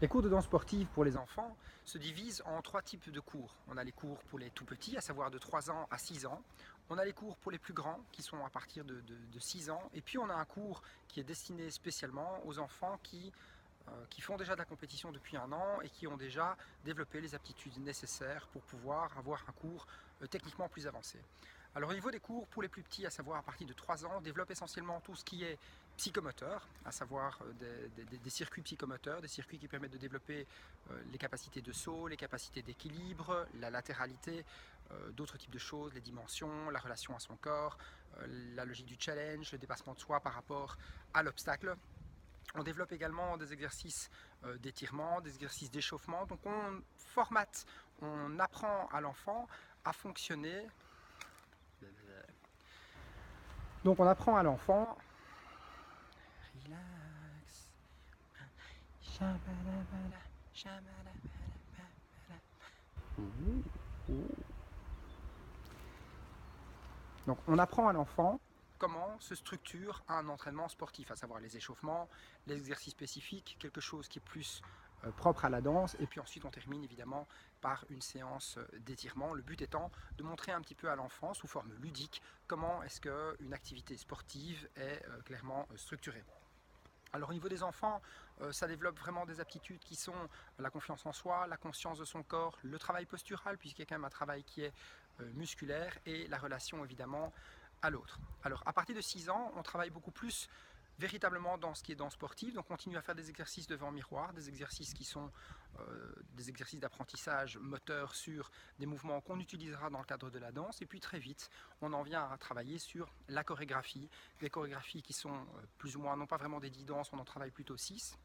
Les cours de danse sportive pour les enfants se divisent en trois types de cours. On a les cours pour les tout petits, à savoir de 3 ans à 6 ans. On a les cours pour les plus grands, qui sont à partir de 6 ans. Et puis on a un cours qui est destiné spécialement aux enfants qui font déjà de la compétition depuis 1 an et qui ont déjà développé les aptitudes nécessaires pour pouvoir avoir un cours techniquement plus avancé. Alors au niveau des cours pour les plus petits, à savoir à partir de 3 ans, on développe essentiellement tout ce qui est psychomoteur, à savoir des circuits psychomoteurs, des circuits qui permettent de développer les capacités de saut, les capacités d'équilibre, la latéralité, d'autres types de choses, les dimensions, la relation à son corps, la logique du challenge, le dépassement de soi par rapport à l'obstacle. On développe également des exercices d'étirement, des exercices d'échauffement. Donc on formate, on apprend à l'enfant à fonctionner. Donc on apprend à l'enfant. Relax. Donc on apprend à l'enfant comment se structure un entraînement sportif, à savoir les échauffements, les exercices spécifiques, quelque chose qui est plus propre à la danse, et puis ensuite on termine évidemment par une séance d'étirement, le but étant de montrer un petit peu à l'enfant sous forme ludique comment est-ce qu'une activité sportive est clairement structurée. Alors au niveau des enfants, ça développe vraiment des aptitudes qui sont la confiance en soi, la conscience de son corps, le travail postural, puisqu'il y a quand même un travail qui est musculaire, et la relation évidemment à l'autre. Alors à partir de 6 ans, on travaille beaucoup plus véritablement dans ce qui est danse sportive, donc on continue à faire des exercices devant miroir, des exercices qui sont des exercices d'apprentissage moteur sur des mouvements qu'on utilisera dans le cadre de la danse, et puis très vite on en vient à travailler sur la chorégraphie, des chorégraphies qui sont plus ou moins, non pas vraiment des 10 danses, on en travaille plutôt 6,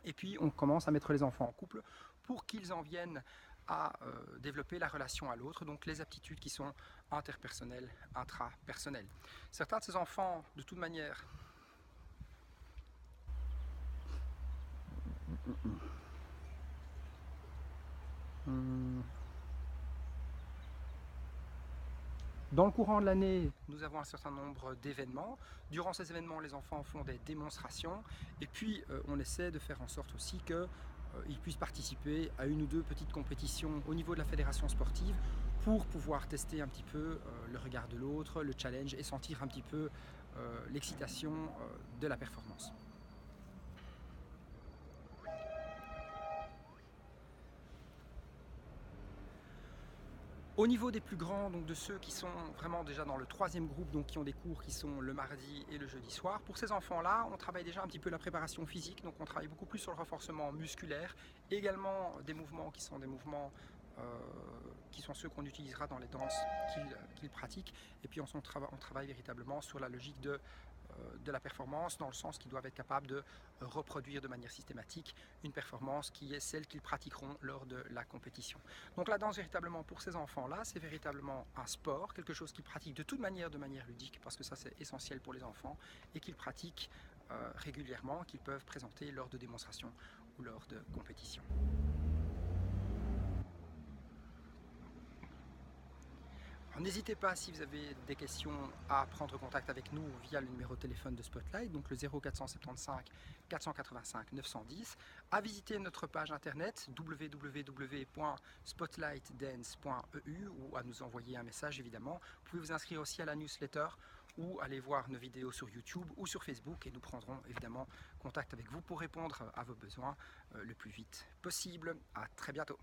et puis on commence à mettre les enfants en couple pour qu'ils en viennent à développer la relation à l'autre, donc les aptitudes qui sont interpersonnelles, intrapersonnelles. Certains de ces enfants, de toute manière, dans le courant de l'année, nous avons un certain nombre d'événements. Durant ces événements, les enfants font des démonstrations, et puis on essaie de faire en sorte aussi qu'ils puissent participer à une ou deux petites compétitions au niveau de la fédération sportive pour pouvoir tester un petit peu le regard de l'autre, le challenge, et sentir un petit peu l'excitation de la performance. Au niveau des plus grands, donc de ceux qui sont vraiment déjà dans le 3e groupe, donc qui ont des cours qui sont le mardi et le jeudi soir, pour ces enfants-là, on travaille déjà un petit peu la préparation physique, donc on travaille beaucoup plus sur le renforcement musculaire, également des mouvements qui sont des mouvements qui sont ceux qu'on utilisera dans les danses qu'ils pratiquent, et puis on travaille véritablement sur la logique de la performance, dans le sens qu'ils doivent être capables de reproduire de manière systématique une performance qui est celle qu'ils pratiqueront lors de la compétition. Donc la danse véritablement pour ces enfants-là, c'est véritablement un sport, quelque chose qu'ils pratiquent de toute manière, de manière ludique, parce que ça c'est essentiel pour les enfants, et qu'ils pratiquent régulièrement, qu'ils peuvent présenter lors de démonstrations ou lors de compétitions. N'hésitez pas, si vous avez des questions, à prendre contact avec nous via le numéro de téléphone de Spotlight, donc le 0475 485 910, à visiter notre page internet www.spotlightdance.eu, ou à nous envoyer un message évidemment. Vous pouvez vous inscrire aussi à la newsletter ou aller voir nos vidéos sur YouTube ou sur Facebook, et nous prendrons évidemment contact avec vous pour répondre à vos besoins le plus vite possible. À très bientôt.